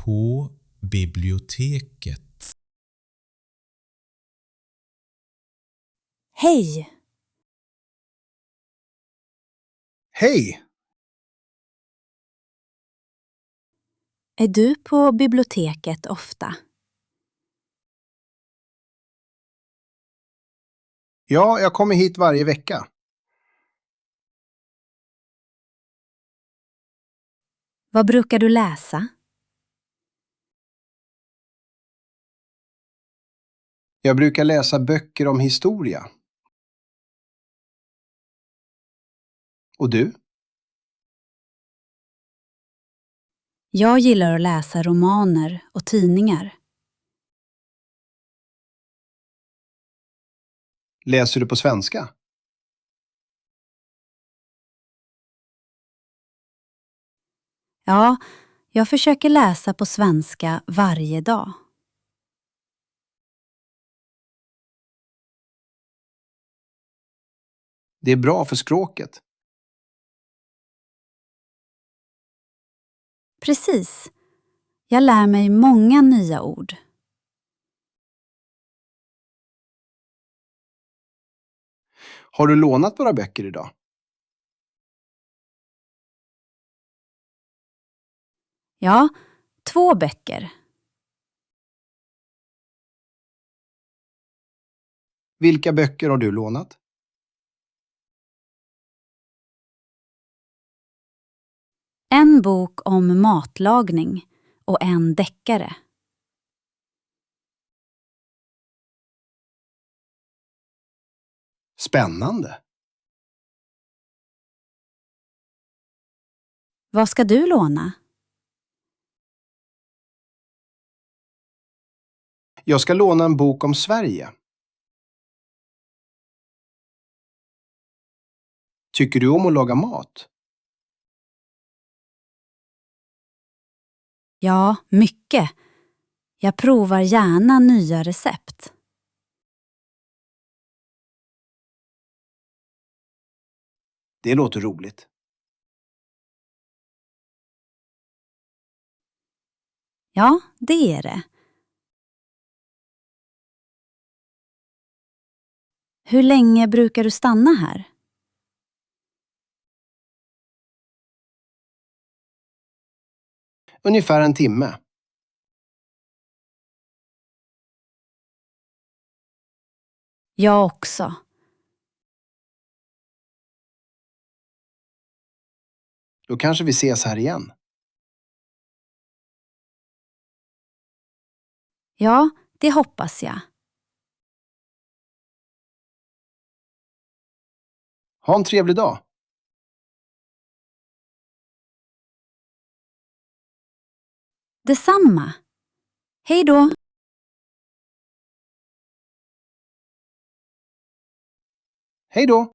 på biblioteket. Hej! Hej! Är du på biblioteket ofta? Ja, jag kommer hit varje vecka. Vad brukar du läsa? Jag brukar läsa böcker om historia. Och du? Jag gillar att läsa romaner och tidningar. Läser du på svenska? Ja, jag försöker läsa på svenska varje dag. Det är bra för språket. Precis. Jag lär mig många nya ord. Har du lånat några böcker idag? Ja, 2 böcker. Vilka böcker har du lånat? En bok om matlagning och en deckare. Spännande. Vad ska du låna? Jag ska låna en bok om Sverige. Tycker du om att laga mat? Ja, mycket. Jag provar gärna nya recept. Det låter roligt. Ja, det är det. Hur länge brukar du stanna här? Ungefär en timme. Jag också. Då kanske vi ses här igen. Ja, det hoppas jag. Ha en trevlig dag. Detsamma. Hej då! Hej då!